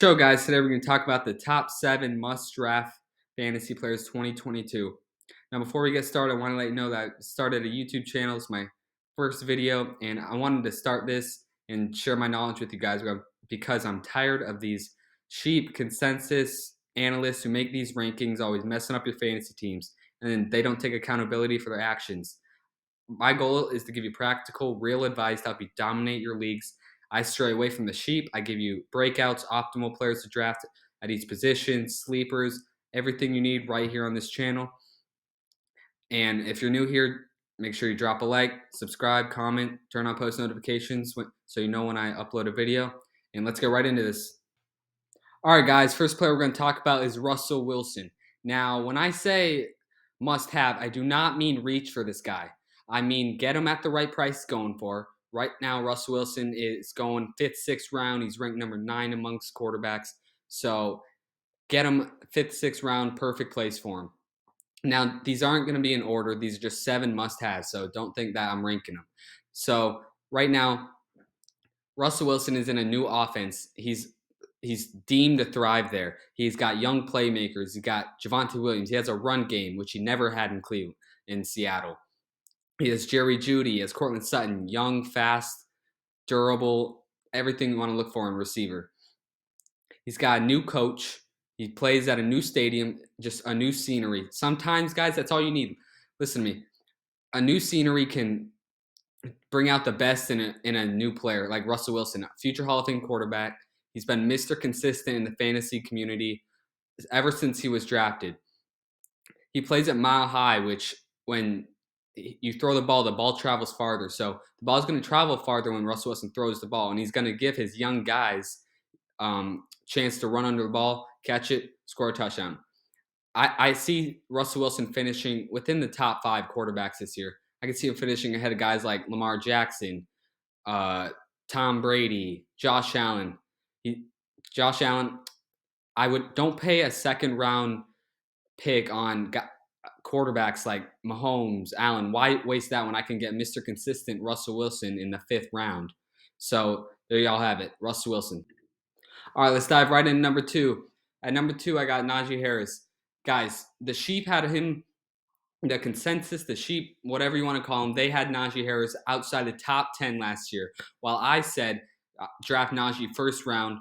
So, guys, today we're going to talk about the top 7 must draft fantasy players 2022. Now, before we get started, I want to let you know that I started a YouTube channel. It's my first video, and I wanted to start this and share my knowledge with you guys because I'm tired of these cheap consensus analysts who make these rankings always messing up your fantasy teams, and then they don't take accountability for their actions. My goal is to give you practical, real advice to help you dominate your leagues. I stray away from the sheep. I give you breakouts, optimal players to draft at each position, sleepers, everything you need right here on this channel. And if you're new here, make sure you drop a like, subscribe, comment, turn on post notifications so you know when I upload a video. And let's get right into this. All right, guys, first player we're going to talk about is Russell Wilson. Now, when I say must have, I do not mean reach for this guy. I mean get him at the right price going for. Right now, Russell Wilson is going 5th, 6th round. He's ranked number 9 amongst quarterbacks. So get him 5th, 6th round, perfect place for him. Now, these aren't going to be in order. These are just 7 must-haves, so don't think that I'm ranking them. So right now, Russell Wilson is in a new offense. He's deemed to thrive there. He's got young playmakers. He's got Javonte Williams. He has a run game, which he never had in Cleveland, in Seattle. He has Jerry Jeudy. He has Cortland Sutton, young, fast, durable, everything you want to look for in receiver. He's got a new coach. He plays at a new stadium, just a new scenery. Sometimes, guys, that's all you need. Listen to me. A new scenery can bring out the best in a new player like Russell Wilson, future Hall of Fame quarterback. He's been Mr. Consistent in the fantasy community ever since he was drafted. He plays at Mile High, which when you throw the ball travels farther. So the ball's going to travel farther when Russell Wilson throws the ball, and he's going to give his young guys chance to run under the ball, catch it, score a touchdown. I see Russell Wilson finishing within the top 5 quarterbacks this year. I can see him finishing ahead of guys like Lamar Jackson, Tom Brady, Josh Allen. Josh Allen, don't pay a second round pick on quarterbacks like Mahomes, Allen. Why waste that when I can get Mr. Consistent Russell Wilson in the 5th round? So there y'all have it, Russell Wilson. All right, let's dive right into number 2. At number 2, I got Najee Harris. Guys, the Sheep had him, the consensus, the Sheep, whatever you want to call him, they had Najee Harris outside the top 10 last year. While I said draft Najee 1st round.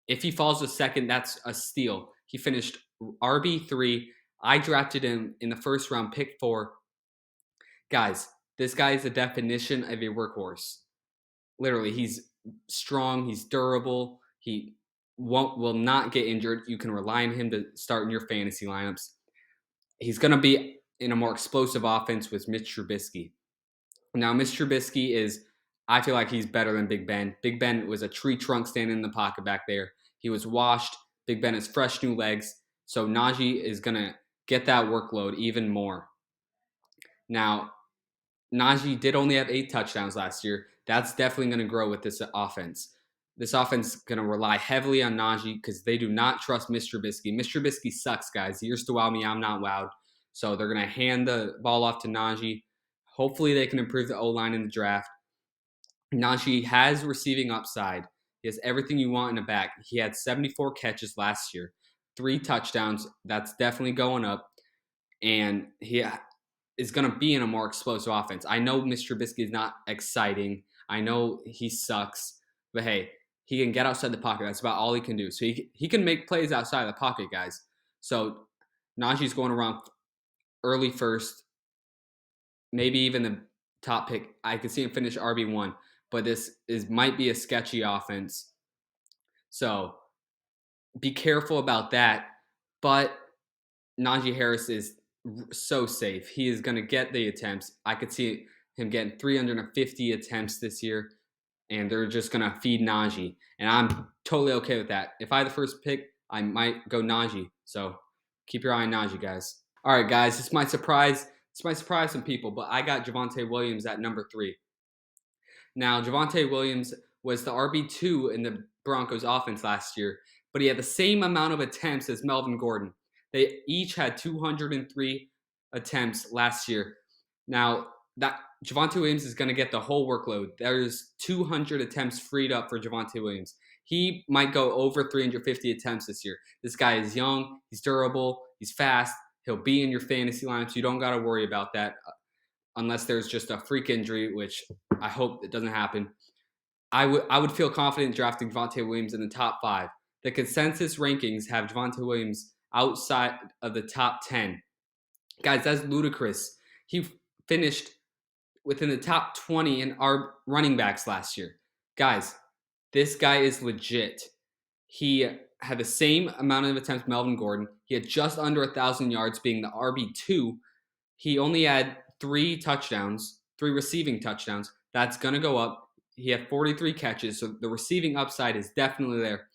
If he falls to 2nd, that's a steal. He finished RB3. I drafted him in the 1st round, pick 4. Guys, this guy is the definition of a workhorse. Literally, he's strong, he's durable, he will not get injured. You can rely on him to start in your fantasy lineups. He's going to be in a more explosive offense with Mitch Trubisky. Now, Mitch Trubisky I feel like he's better than Big Ben. Big Ben was a tree trunk standing in the pocket back there. He was washed. Big Ben has fresh new legs. So Najee is going to get that workload even more. Now, Najee did only have 8 touchdowns last year. That's definitely going to grow with this offense. This offense is going to rely heavily on Najee because they do not trust Mr. Trubisky. Mr. Trubisky sucks, guys. He used to wow me. I'm not wowed. So they're going to hand the ball off to Najee. Hopefully they can improve the O-line in the draft. Najee has receiving upside. He has everything you want in a back. He had 74 catches last year, 3 touchdowns. That's definitely going up. And he is going to be in a more explosive offense. I know Mr. Trubisky is not exciting. I know he sucks. But hey, he can get outside the pocket. That's about all he can do. So he can make plays outside of the pocket, guys. So Najee's going around early 1st, maybe even the top pick. I could see him finish RB1. But this might be a sketchy offense. So be careful about that. But Najee Harris is so safe. He is going to get the attempts. I could see him getting 350 attempts this year, and they're just going to feed Najee. And I'm totally okay with that. If I had the 1st pick, I might go Najee. So keep your eye on Najee, guys. All right, guys, this might surprise some people, but I got Javonte Williams at number 3. Now, Javonte Williams was the RB2 in the Broncos offense last year, but he had the same amount of attempts as Melvin Gordon. They each had 203 attempts last year. Now, that Javonte Williams is going to get the whole workload. There's 200 attempts freed up for Javonte Williams. He might go over 350 attempts this year. This guy is young, he's durable, he's fast. He'll be in your fantasy lineups. You don't got to worry about that unless there's just a freak injury, which I hope it doesn't happen. I would feel confident drafting Javonte Williams in the top 5. The consensus rankings have Javonte Williams outside of the top 10. Guys, that's ludicrous. He finished within the top 20 in our running backs last year. Guys, this guy is legit. He had the same amount of attempts Melvin Gordon. He had just under 1,000 yards, being the RB2. He only had 3 touchdowns, 3 receiving touchdowns. That's going to go up. He had 43 catches, so the receiving upside is definitely there.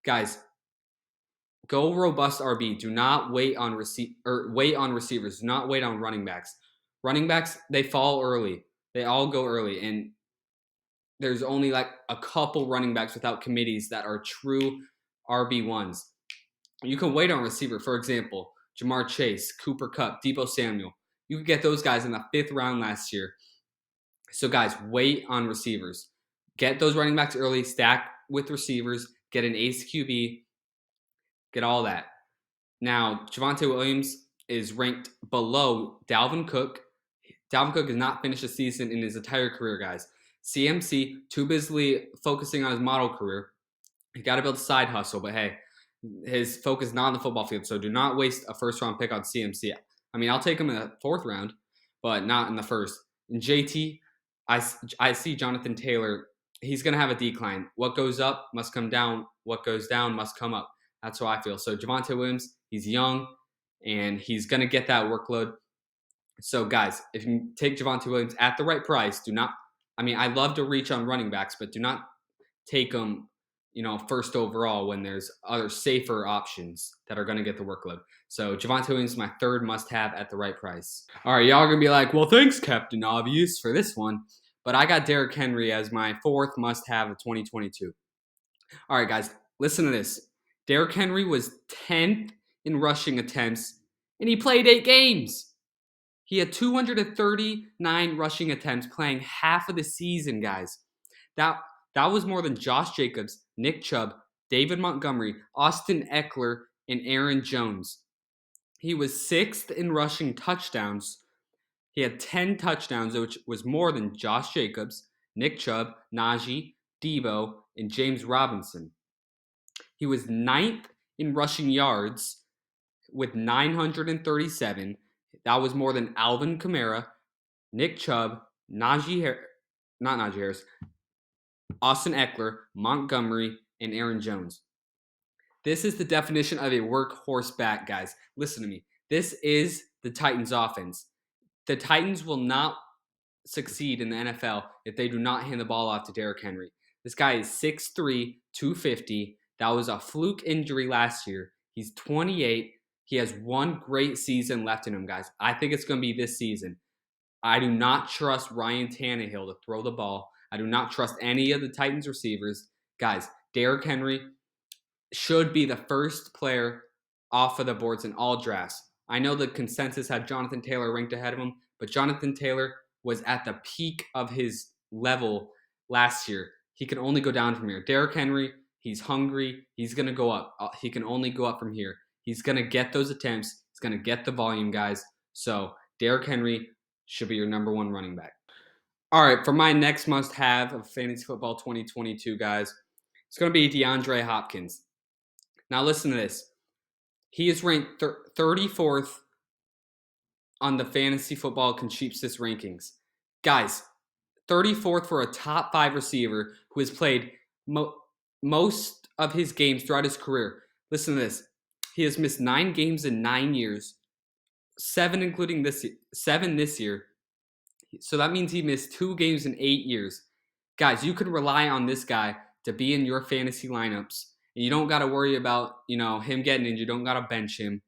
Guys, go robust RB. Do not wait on receivers. Do not wait on running backs. Running backs, they fall early. They all go early, and there's only like a couple running backs without committees that are true RB1s. You can wait on receiver, for example, Jamar Chase, Cooper Kupp, Deebo Samuel. You could get those guys in the 5th round last year. So guys, wait on receivers. Get those running backs early, stack with receivers, get an ace QB, get all that. Now, Javonte Williams is ranked below Dalvin Cook. Dalvin Cook has not finished a season in his entire career, guys. CMC, too busily focusing on his model career. He got to build a side hustle, but hey, his focus is not on the football field, so do not waste a first-round pick on CMC. I mean, I'll take him in the 4th round, but not in the 1st. And JT, I see Jonathan Taylor. He's going to have a decline. What goes up must come down. What goes down must come up. That's how I feel. So Javonte Williams, he's young, and he's going to get that workload. So, guys, if you take Javonte Williams at the right price, do not – I mean, I love to reach on running backs, but do not take them, first overall when there's other safer options that are going to get the workload. So, Javonte Williams is my 3rd must-have at the right price. All right, y'all are going to be like, well, thanks, Captain Obvious, for this one. But I got Derrick Henry as my 4th must-have of 2022. All right, guys, listen to this. Derrick Henry was 10th in rushing attempts, and he played 8 games. He had 239 rushing attempts playing half of the season, guys. That was more than Josh Jacobs, Nick Chubb, David Montgomery, Austin Eckler, and Aaron Jones. He was 6th in rushing touchdowns. He had 10 touchdowns, which was more than Josh Jacobs, Nick Chubb, Najee, Deebo, and James Robinson. He was 9th in rushing yards with 937. That was more than Alvin Kamara, Nick Chubb, Harris, Austin Eckler, Montgomery, and Aaron Jones. This is the definition of a workhorse back, guys. Listen to me. This is the Titans offense. The Titans will not succeed in the NFL if they do not hand the ball off to Derrick Henry. This guy is 6'3", 250. That was a fluke injury last year. He's 28. He has one great season left in him, guys. I think it's going to be this season. I do not trust Ryan Tannehill to throw the ball. I do not trust any of the Titans receivers. Guys, Derrick Henry should be the first player off of the boards in all drafts. I know the consensus had Jonathan Taylor ranked ahead of him, but Jonathan Taylor was at the peak of his level last year. He can only go down from here. Derrick Henry, he's hungry. He's going to go up. He can only go up from here. He's going to get those attempts. He's going to get the volume, guys. So Derrick Henry should be your number 1 running back. All right, for my next must-have of Fantasy Football 2022, guys, it's going to be DeAndre Hopkins. Now listen to this. He is ranked 34th on the Fantasy Football Concheapsis rankings. Guys, 34th for a top 5 receiver who has played most of his games throughout his career. Listen to this. He has missed 9 games in 9 years, 7 including this year, 7 this year. So that means he missed 2 games in 8 years. Guys, you can rely on this guy to be in your fantasy lineups. And you don't got to worry about, him getting injured. You don't got to bench him.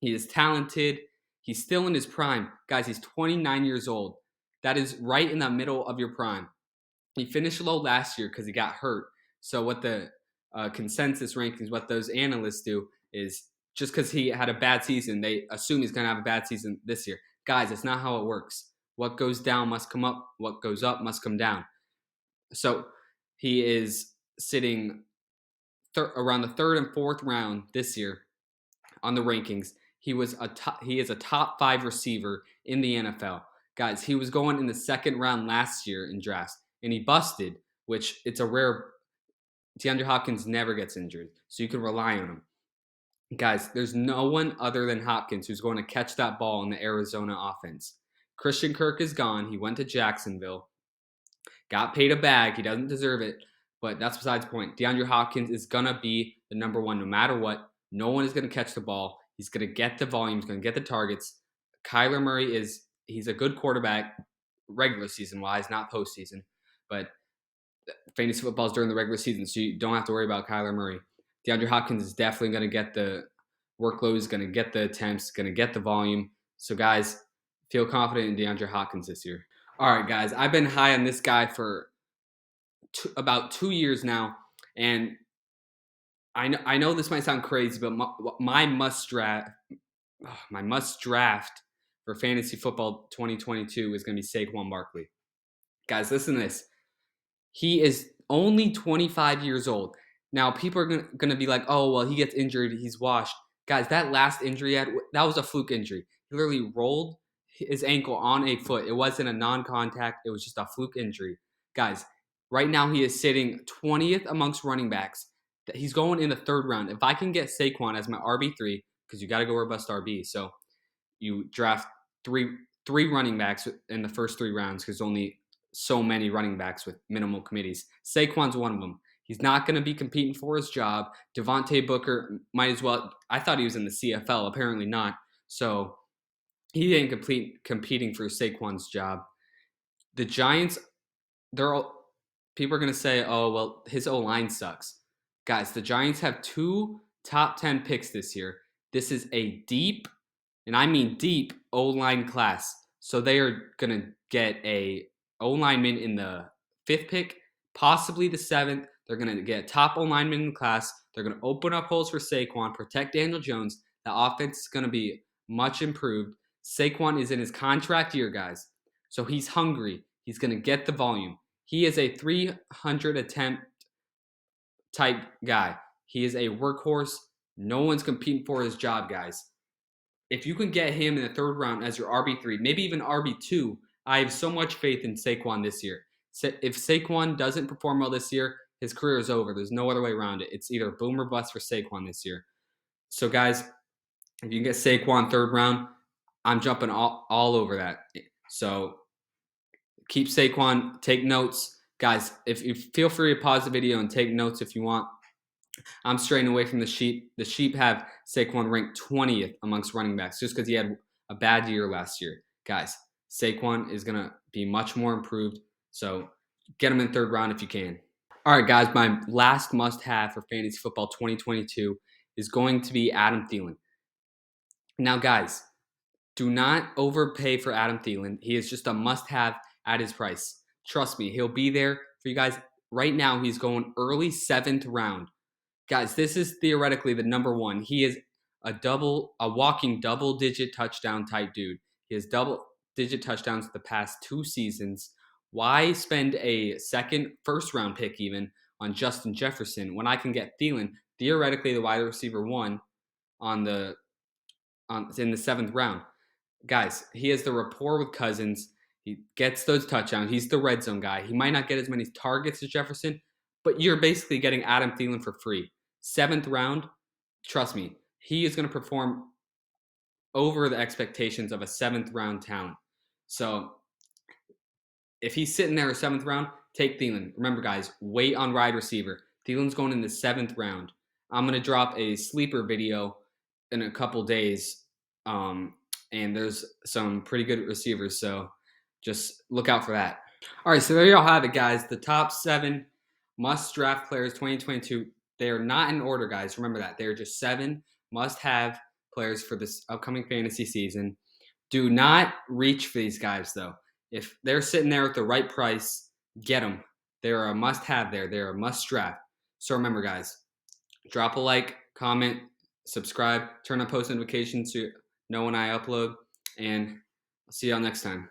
He is talented. He's still in his prime. Guys, he's 29 years old. That is right in the middle of your prime. He finished low last year because he got hurt. So what the consensus rankings, what those analysts do is just because he had a bad season, they assume he's going to have a bad season this year. Guys, it's not how it works. What goes down must come up. What goes up must come down. So he is sitting around the third and fourth round this year on the rankings. He is a top 5 receiver in the NFL. Guys, he was going in the second round last year in drafts, and he busted, which it's a rare. DeAndre Hopkins never gets injured, so you can rely on him. Guys, there's no one other than Hopkins who's going to catch that ball in the Arizona offense. Christian Kirk is gone. He went to Jacksonville. Got paid a bag. He doesn't deserve it, but that's besides the point. DeAndre Hopkins is going to be the number one no matter what. No one is going to catch the ball. He's going to get the volume. He's going to get the targets. Kyler Murray he's a good quarterback regular season wise, not postseason, but fantasy football is during the regular season, so you don't have to worry about Kyler Murray. DeAndre Hopkins is definitely going to get the workload, is going to get the attempts, going to get the volume. So, guys, feel confident in DeAndre Hopkins this year. All right, guys, I've been high on this guy for about 2 years now, and I know this might sound crazy, but my must draft for fantasy football 2022 is going to be Saquon Barkley. Guys, listen to this. He is only 25 years old. Now, people are going to be like, oh, well, he gets injured. He's washed. Guys, that last injury, that was a fluke injury. He literally rolled his ankle on a foot. It wasn't a non-contact. It was just a fluke injury. Guys, right now he is sitting 20th amongst running backs. He's going in the third round. If I can get Saquon as my RB3, because you got to go robust RB, so you draft three running backs in the first 3 rounds because only so many running backs with minimal committees. Saquon's one of them. He's not going to be competing for his job. Devontae Booker might as well. I thought he was in the CFL. Apparently not. So he ain't competing for Saquon's job. The Giants, people are going to say, oh, well, his O-line sucks. Guys, the Giants have 2 top 10 picks this year. This is a deep, and I mean deep, O-line class. So they are going to get a O-lineman in the 5th pick, possibly the 7th. They're going to get a top O-lineman in the class. They're going to open up holes for Saquon, protect Daniel Jones. The offense is going to be much improved. Saquon is in his contract year, guys. So he's hungry. He's going to get the volume. He is a 300 attempt type guy. He is a workhorse. No one's competing for his job, guys. If you can get him in the 3rd round as your RB3, maybe even RB2, I have so much faith in Saquon this year. If Saquon doesn't perform well this year, his career is over. There's no other way around it. It's either boom or bust for Saquon this year. So, guys, if you can get Saquon 3rd round, I'm jumping all over that. So, keep Saquon. Take notes. Guys, if you feel free to pause the video and take notes if you want. I'm straying away from the Sheep. The Sheep have Saquon ranked 20th amongst running backs just because he had a bad year last year. Guys, Saquon is going to be much more improved. So get him in 3rd round if you can. All right, guys, my last must-have for fantasy football 2022 is going to be Adam Thielen. Now, guys, do not overpay for Adam Thielen. He is just a must-have at his price. Trust me, he'll be there for you guys. Right now, he's going early 7th round. Guys, this is theoretically the number one. He is a walking double-digit touchdown type dude. He has double-digit touchdowns the past 2 seasons. Why spend a first round pick even on Justin Jefferson when I can get Thielen, theoretically the wide receiver 1, in the 7th round? Guys, he has the rapport with Cousins. He gets those touchdowns. He's the red zone guy. He might not get as many targets as Jefferson, but you're basically getting Adam Thielen for free. 7th round, trust me, he is going to perform over the expectations of a 7th round talent. So if he's sitting there a 7th round, take Thielen. Remember, guys, wait on wide receiver. Thielen's going in the 7th round. I'm going to drop a sleeper video in a couple days, and there's some pretty good receivers, so just look out for that. All right, so there y'all have it, guys. The top 7 must-draft players 2022. They are not in order, guys. Remember that. They are just 7 must-have players for this upcoming fantasy season. Do not reach for these guys, though. If they're sitting there at the right price, get them. They're a must-have there. They're a must-draft. So remember, guys, drop a like, comment, subscribe, turn on post notifications so you know when I upload, and I'll see y'all next time.